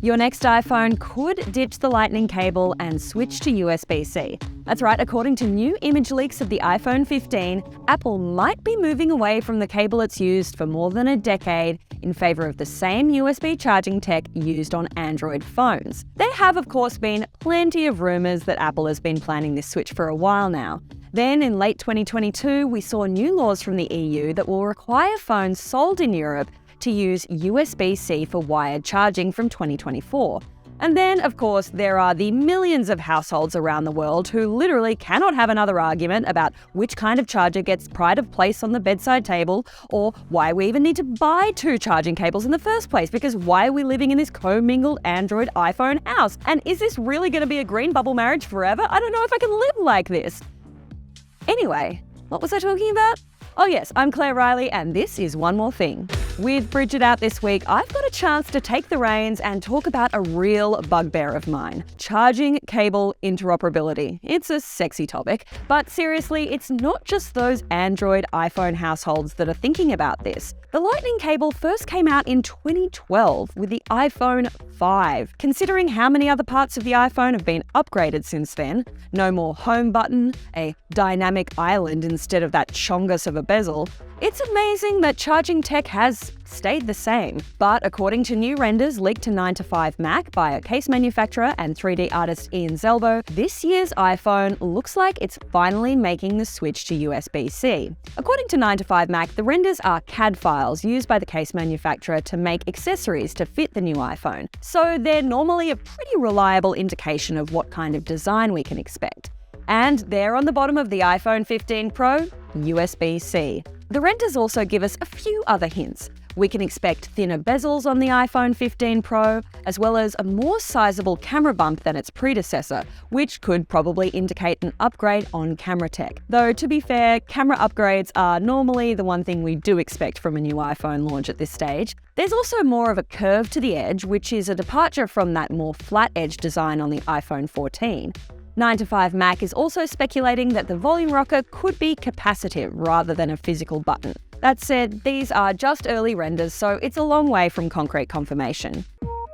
Your next iPhone could ditch the Lightning cable and switch to USB-C. That's right, according to new image leaks of the iPhone 15, Apple might be moving away from the cable it's used for more than a decade in favor of the same USB charging tech used on Android phones. There have, of course, been plenty of rumors that Apple has been planning this switch for a while now. Then, in late 2022, we saw new laws from the EU that will require phones sold in Europe to use USB-C for wired charging from 2024. And then, of course, there are the millions of households around the world who literally cannot have another argument about which kind of charger gets pride of place on the bedside table, or why we even need to buy two charging cables in the first place, because why are we living in this commingled Android iPhone house? And is this really going to be a green bubble marriage forever? I don't know if I can live like this. Anyway, what was I talking about? Oh yes, I'm Reilly, and this is One More Thing. With Bridget out this week, I've got a chance to take the reins and talk about a real bugbear of mine: charging cable interoperability. It's a sexy topic, but seriously, it's not just those Android iPhone households that are thinking about this. The Lightning cable first came out in 2012 with the iPhone 5. Considering how many other parts of the iPhone have been upgraded since then, no more home button, a dynamic island instead of that chongus of a bezel, it's amazing that charging tech has stayed the same. But according to new renders leaked to 9to5Mac by a case manufacturer and 3D artist Ian Zelbo, this year's iPhone looks like it's finally making the switch to USB-C. According to 9to5Mac, the renders are CAD files used by the case manufacturer to make accessories to fit the new iPhone. So they're normally a pretty reliable indication of what kind of design we can expect. And there on the bottom of the iPhone 15 Pro, USB-C. The renders also give us a few other hints. We can expect thinner bezels on the iPhone 15 Pro, as well as a more sizable camera bump than its predecessor, which could probably indicate an upgrade on camera tech. Though, to be fair, camera upgrades are normally the one thing we do expect from a new iPhone launch at this stage. There's also more of a curve to the edge, which is a departure from that more flat edge design on the iPhone 14. 9to5Mac is also speculating that the volume rocker could be capacitive rather than a physical button. That said, these are just early renders, so it's a long way from concrete confirmation.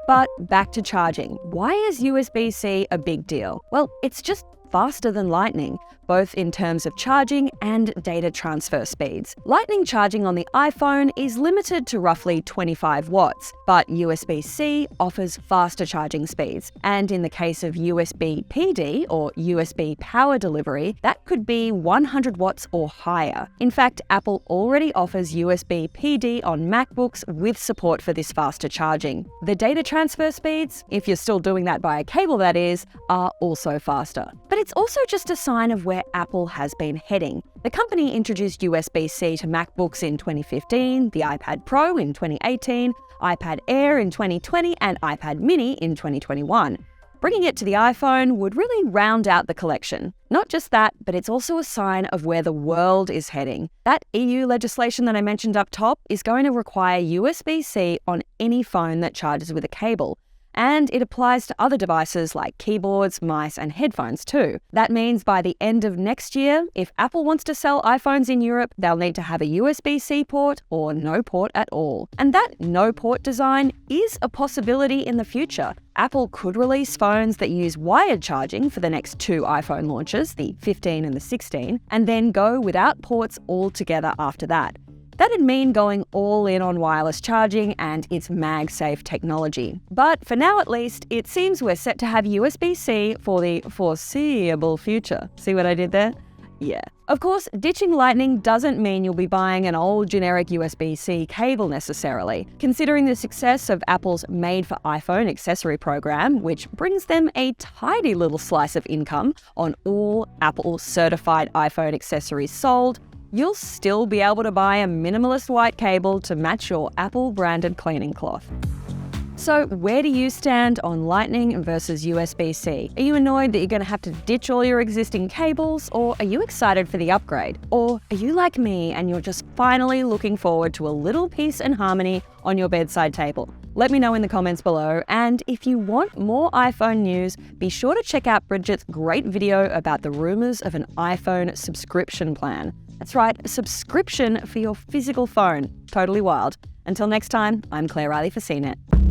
But back to charging. Why is USB-C a big deal? Well, it's just faster than Lightning, both in terms of charging and data transfer speeds. Lightning charging on the iPhone is limited to roughly 25 watts, but USB-C offers faster charging speeds. And in the case of USB PD, or USB power delivery, that could be 100 watts or higher. In fact, Apple already offers USB PD on MacBooks with support for this faster charging. The data transfer speeds, if you're still doing that via cable that is, are also faster. But it's also just a sign of where Apple has been heading. The company introduced USB-C to MacBooks in 2015, the iPad Pro in 2018, iPad Air in 2020, and iPad Mini in 2021. Bringing it to the iPhone would really round out the collection. Not just that, but it's also a sign of where the world is heading. That EU legislation that I mentioned up top is going to require USB-C on any phone that charges with a cable. And it applies to other devices like keyboards, mice, and headphones too. That means by the end of next year, if Apple wants to sell iPhones in Europe, they'll need to have a USB-C port or no port at all. And that no port design is a possibility in the future. Apple could release phones that use wired charging for the next two iPhone launches, the 15 and the 16, and then go without ports altogether after that. That'd mean going all in on wireless charging and its MagSafe technology. But for now at least, it seems we're set to have USB-C for the foreseeable future. See what I did there? Yeah. Of course, ditching Lightning doesn't mean you'll be buying an old generic USB-C cable necessarily. Considering the success of Apple's Made for iPhone accessory program, which brings them a tidy little slice of income on all Apple certified iPhone accessories sold, you'll still be able to buy a minimalist white cable to match your Apple-branded cleaning cloth. So where do you stand on Lightning versus USB-C? Are you annoyed that you're going to have to ditch all your existing cables, or are you excited for the upgrade? Or are you like me and you're just finally looking forward to a little peace and harmony on your bedside table? Let me know in the comments below, and if you want more iPhone news, be sure to check out Bridget's great video about the rumors of an iPhone subscription plan. That's right, a subscription for your physical phone. Totally wild. Until next time, I'm Reilly for CNET.